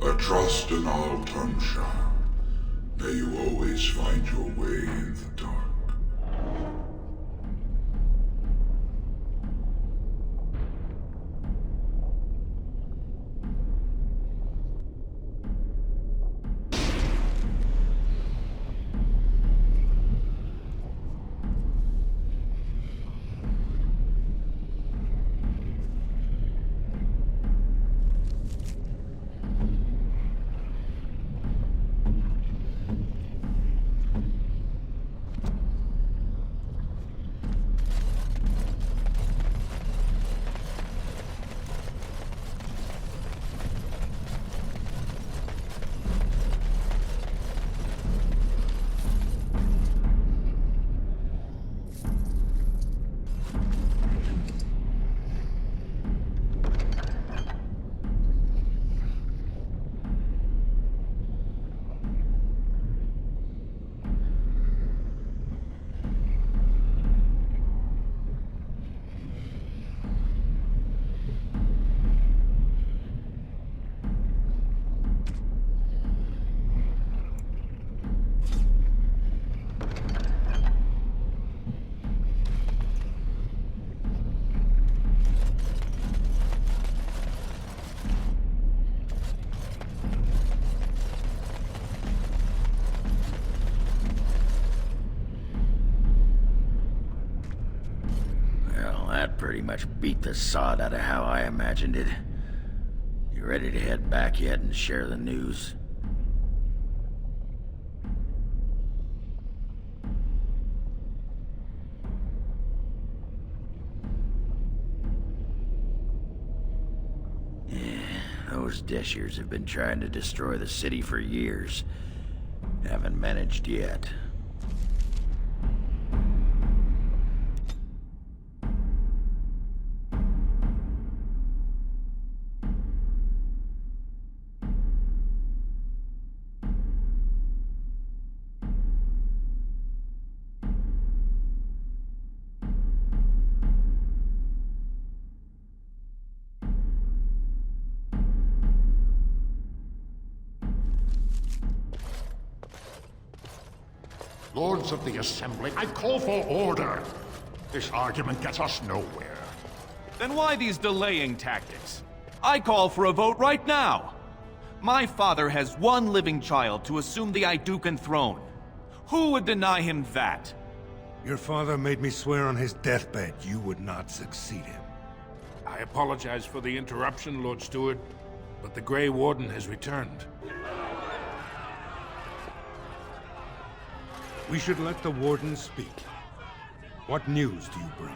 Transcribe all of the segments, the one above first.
A trust in all Tumshire. May you always find your way in the dark. Pretty much beat the sod out of how I imagined it. You ready to head back yet and share the news? Yeah, those Deshers have been trying to destroy the city for years. Haven't managed yet. Lords of the Assembly, I call for order. This argument gets us nowhere. Then why these delaying tactics? I call for a vote right now. My father has one living child to assume the Idukan throne. Who would deny him that? Your father made me swear on his deathbed you would not succeed him. I apologize for the interruption, Lord Steward, but the Grey Warden has returned. We should let the Warden speak. What news do you bring?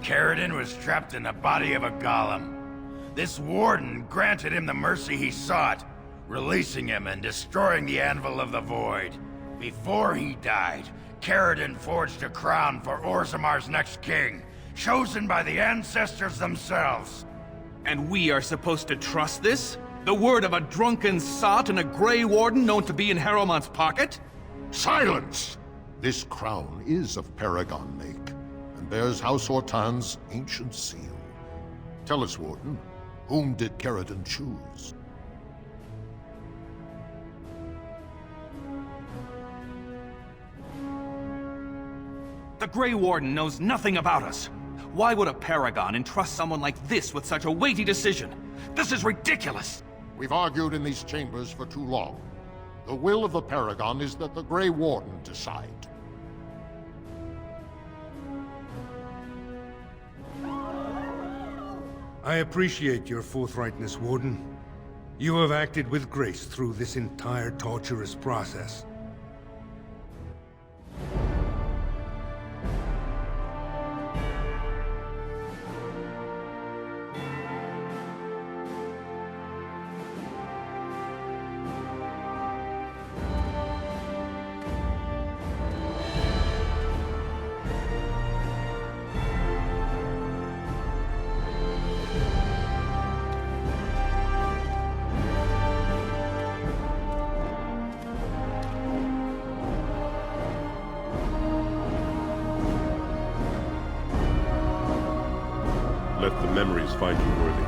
Caridin was trapped in the body of a golem. This warden granted him the mercy he sought, releasing him and destroying the Anvil of the Void. Before he died, Caridin forged a crown for Orzamar's next king, chosen by the ancestors themselves. And we are supposed to trust this? The word of a drunken sot and a Grey Warden known to be in Harrowmont's pocket? Silence! This crown is of Paragon make, and bears House Hortan's ancient seal. Tell us, Warden, whom did Caridin choose? The Grey Warden knows nothing about us. Why would a Paragon entrust someone like this with such a weighty decision? This is ridiculous! We've argued in these chambers for too long. The will of the Paragon is that the Grey Warden decide. I appreciate your forthrightness, Warden. You have acted with grace through this entire torturous process. let the memories find you worthy.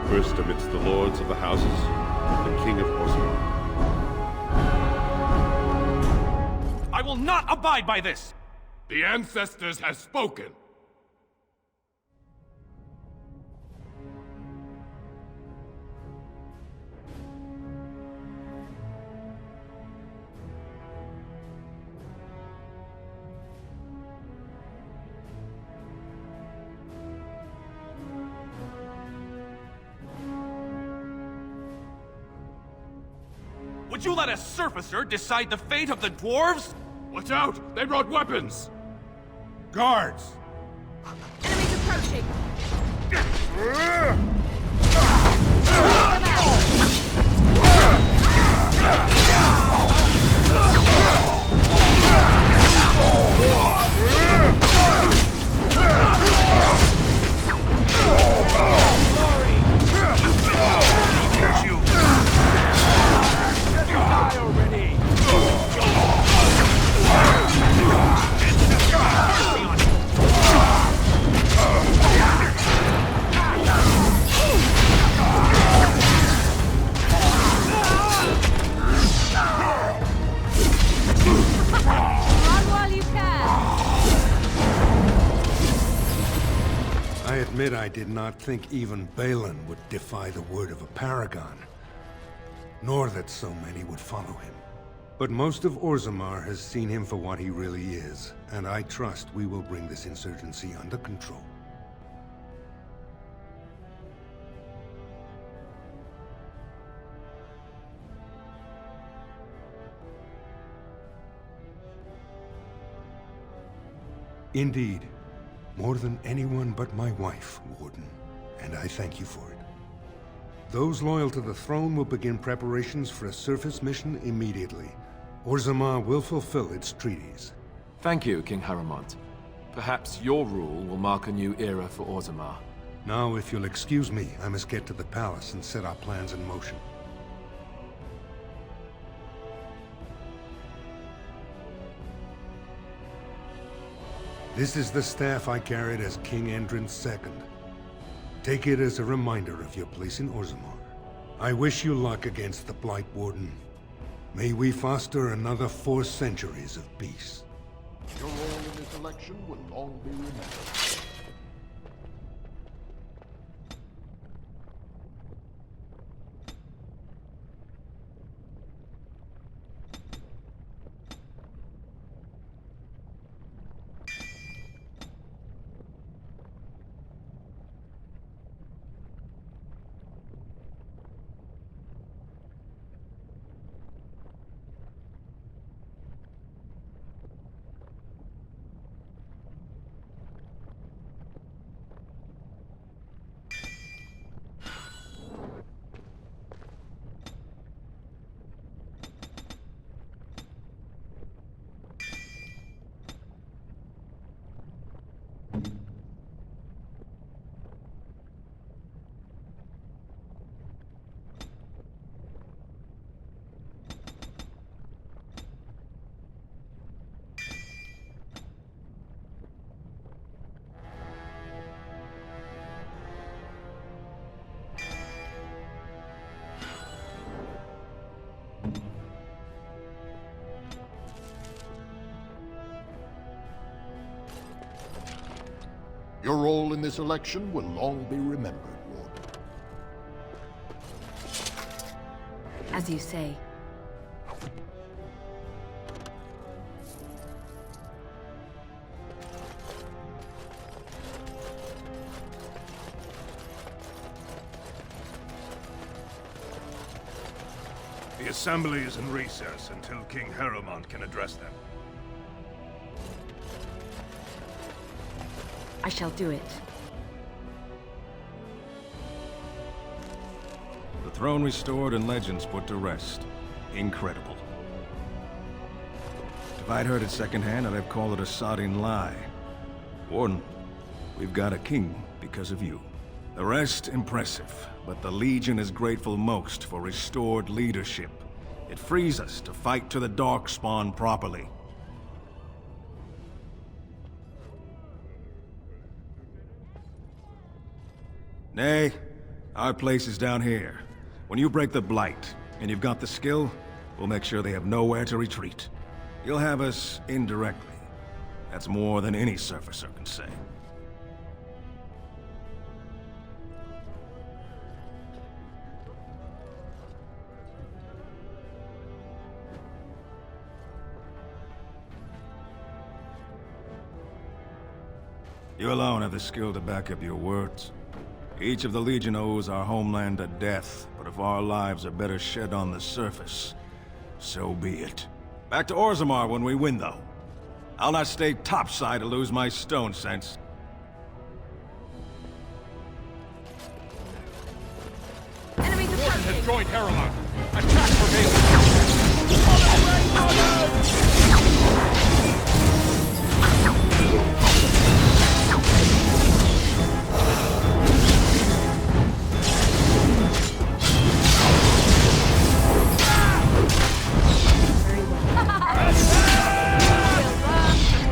First amidst the lords of the houses, the King of Orzammar. I will not abide by this! The ancestors have spoken. Would you let a surfacer decide the fate of the dwarves? Watch out! They brought weapons! Guards! Enemies approaching! I did not think even Balin would defy the word of a paragon, nor that so many would follow him. But most of Orzammar has seen him for what he really is, and I trust we will bring this insurgency under control. Indeed. More than anyone but my wife, Warden, and I thank you for it. Those loyal to the throne will begin preparations for a surface mission immediately. Orzammar will fulfill its treaties. Thank you, King Haramont. Perhaps your rule will mark a new era for Orzammar. Now, if you'll excuse me, I must get to the palace and set our plans in motion. This is the staff I carried as King Endrin's II. Take it as a reminder of your place in Orzammar. I wish you luck against the Blight Warden. May we foster another 4 centuries of peace. Your role in this election will long be remembered. Your role in this election will long be remembered, Warden. As you say. The Assembly is in recess until King Haramont can address them. I shall do it. The throne restored and legends put to rest. Incredible. If I'd heard it secondhand, I'd have called it a sodding lie. Warden, we've got a king because of you. The rest, impressive, but the Legion is grateful most for restored leadership. It frees us to fight to the Darkspawn properly. Nay, our place is down here. When you break the Blight, and you've got the skill, we'll make sure they have nowhere to retreat. You'll have us indirectly. That's more than any surfacer can say. You alone have the skill to back up your words. Each of the Legion owes our homeland a death, but if our lives are better shed on the surface, so be it. Back to Orzammar when we win, though. I'll not stay topside to lose my stone sense. Enemies Warden approaching! has joined Harrowmont. Attack for Bailey!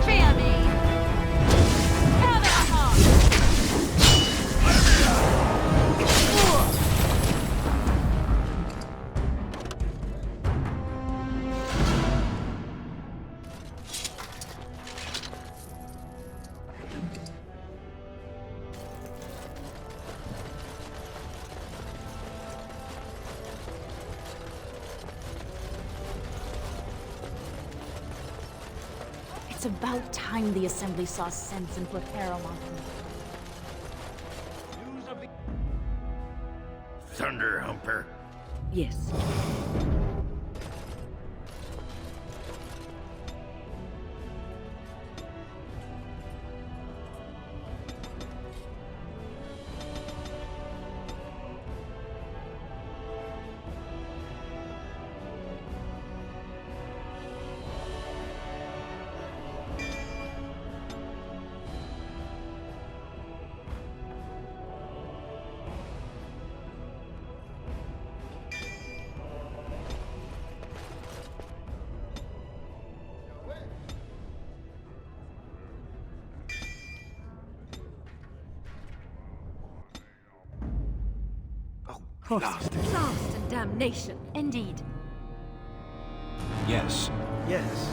Fear me! Have it hard! It's about time the Assembly saw sense and put Harrowmont in. Thunder Humper. Yes. Blast and damnation, indeed. Yes. Yes.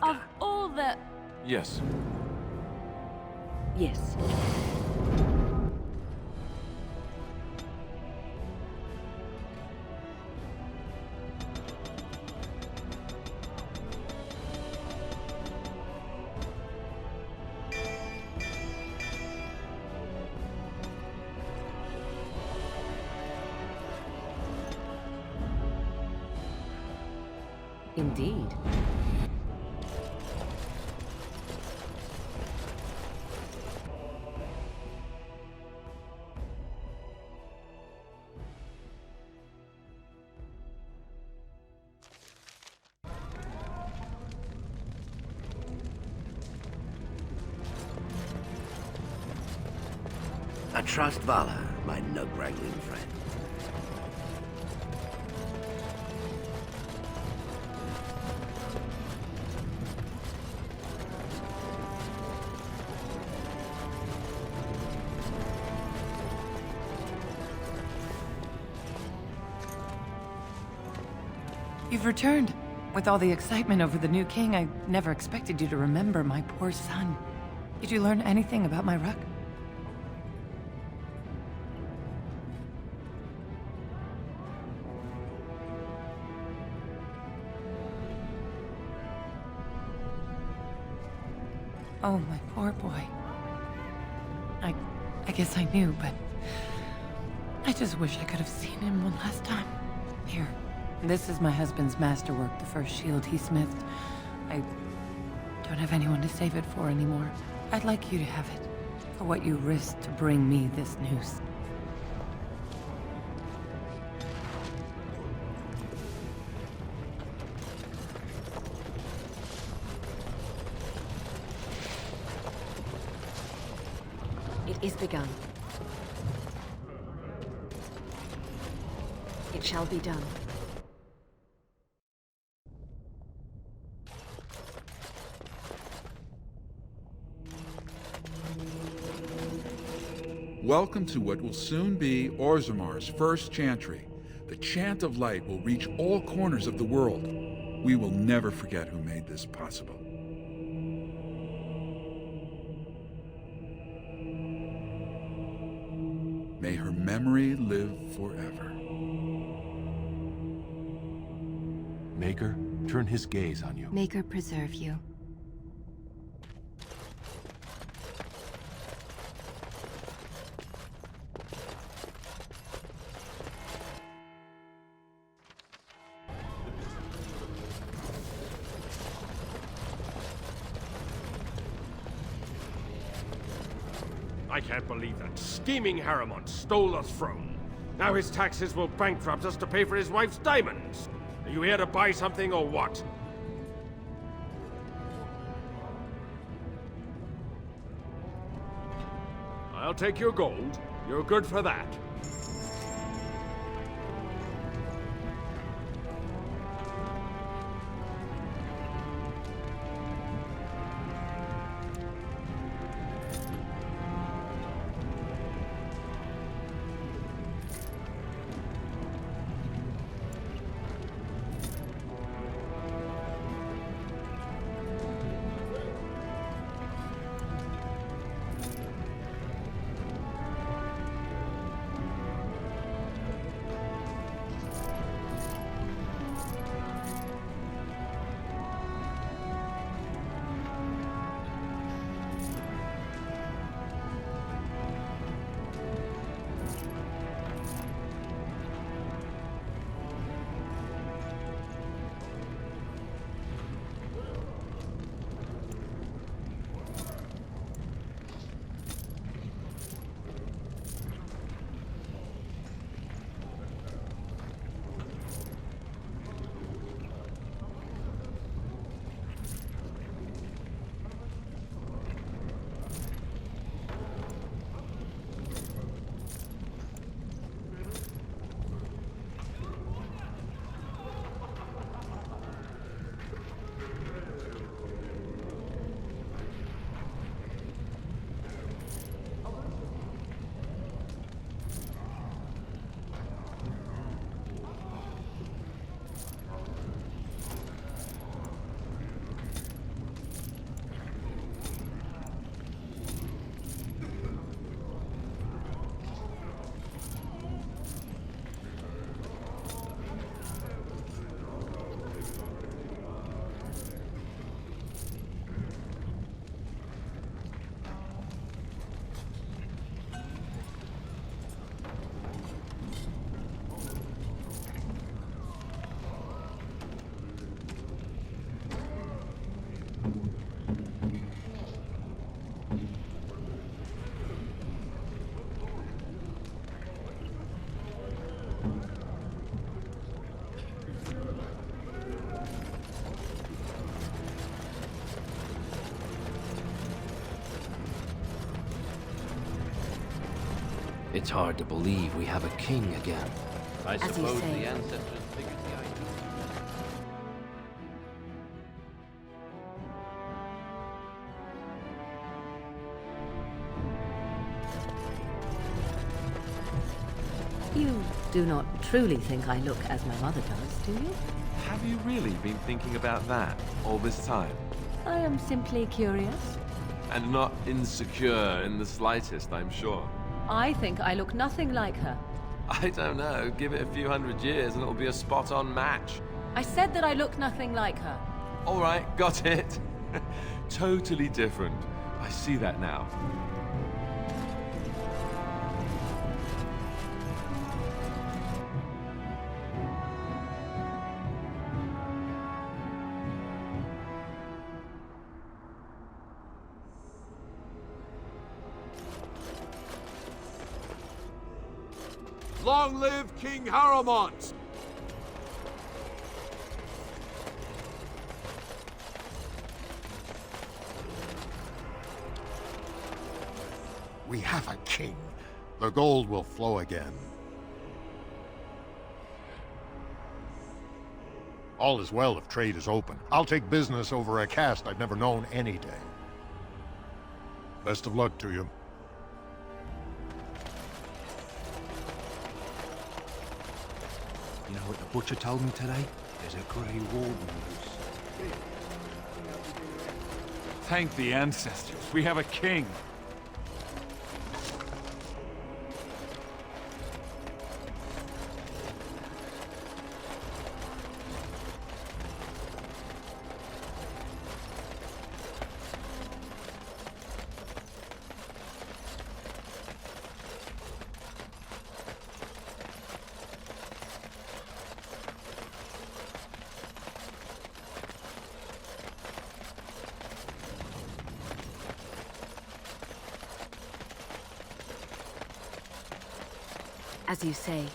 Of all the... Yes. Yes. Indeed. I trust Vala, my nug-wrangling friend. You've returned. With all the excitement over the new king, I never expected you to remember my poor son. Did you learn anything about my ruck? Oh, my poor boy. I guess I knew, but I just wish I could have seen him one last time. Here. This is my husband's masterwork, the first shield he smithed. I don't have anyone to save it for anymore. I'd like you to have it, for what you risked to bring me this news. It is begun. It shall be done. Welcome to what will soon be Orzamar's first chantry. The chant of light will reach all corners of the world. We will never forget who made this possible. May her memory live forever. Maker, turn his gaze on you. Maker preserve you. I can't believe that scheming Haramont stole the throne. Now his taxes will bankrupt us to pay for his wife's diamonds. Are you here to buy something or what? I'll take your gold. You're good for that. It's hard to believe we have a king again. I As you suppose say. the ancestors figured the idea. You do not truly think I look as my mother does, do you? Have you really been thinking about that all this time? I am simply curious. And not insecure in the slightest, I'm sure. I think I look nothing like her. I don't know. Give it a few hundred years and it'll be a spot-on match. I said that I look nothing like her. All right, got it. Totally different. I see that now. Long live King Haramont! We have a king. The gold will flow again. All is well if trade is open. I'll take business over a caste I've never known any day. Best of luck to you. You know what the butcher told me today? There's a grey warden loose. Thank the ancestors. We have a king. As you say.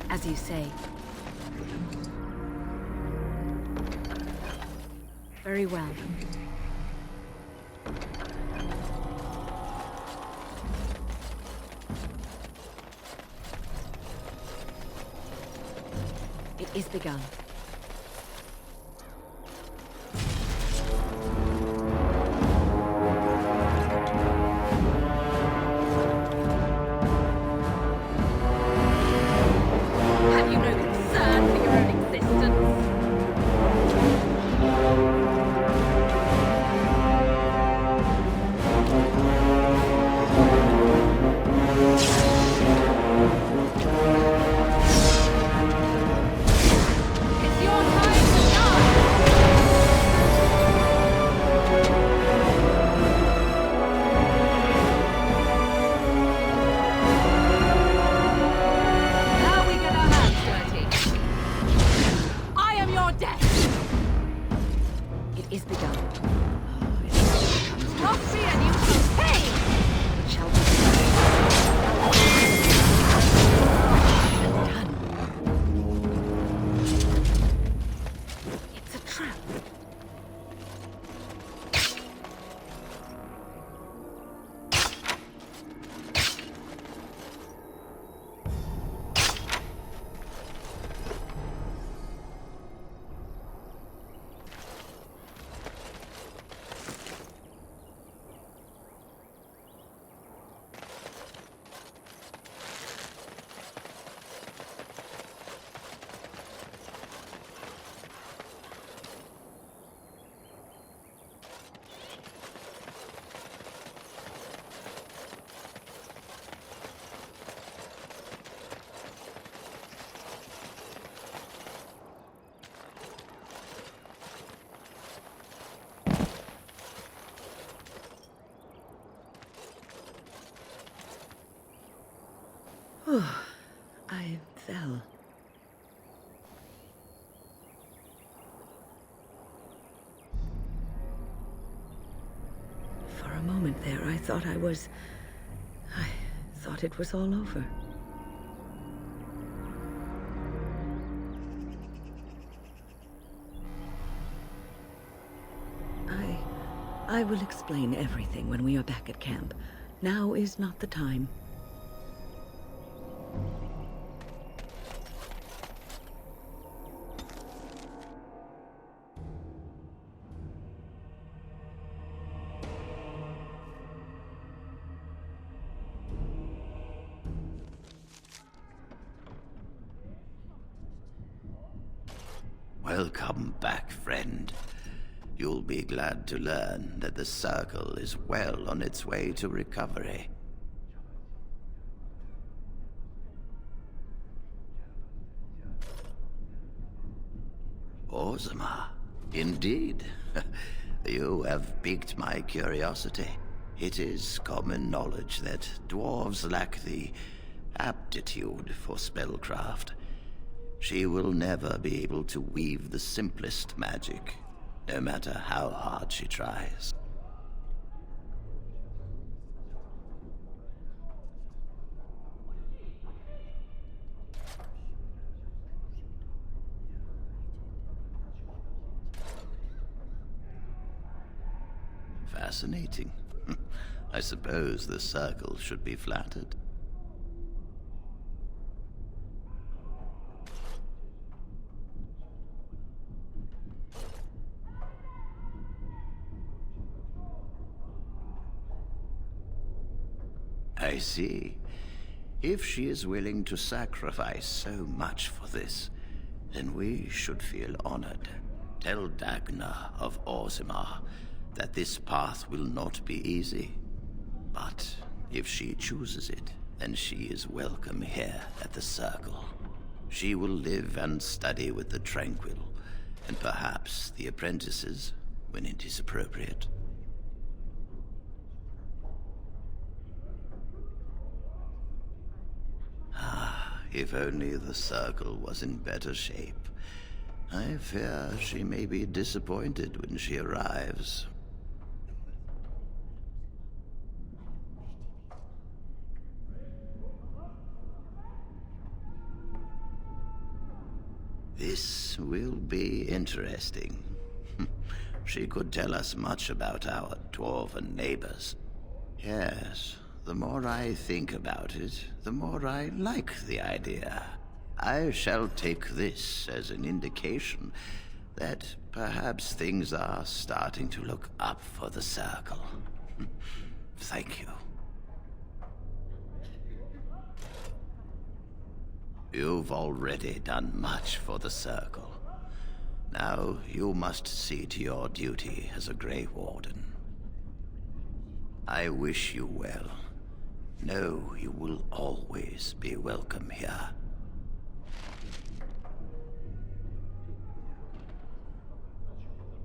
As you say. Very well. It is begun. Have you no concern for your own existence? I fell. For a moment there, I thought I thought it was all over. I will explain everything when we are back at camp. Now is not the time. Welcome back, friend. You'll be glad to learn that the Circle is well on its way to recovery. Orzammar, indeed. You have piqued my curiosity. It is common knowledge that dwarves lack the aptitude for spellcraft. She will never be able to weave the simplest magic, no matter how hard she tries. Fascinating. I suppose the Circle should be flattered. I see. If she is willing to sacrifice so much for this, then we should feel honored. Tell Dagna of Orzammar that this path will not be easy. But if she chooses it, then she is welcome here at the Circle. She will live and study with the Tranquil, and perhaps the apprentices, when it is appropriate. If only the Circle was in better shape. I fear she may be disappointed when she arrives. This will be interesting. She could tell us much about our dwarven neighbors. Yes. The more I think about it, the more I like the idea. I shall take this as an indication that perhaps things are starting to look up for the Circle. Thank you. You've already done much for the Circle. Now you must see to your duty as a Grey Warden. I wish you well. Know you will always be welcome here.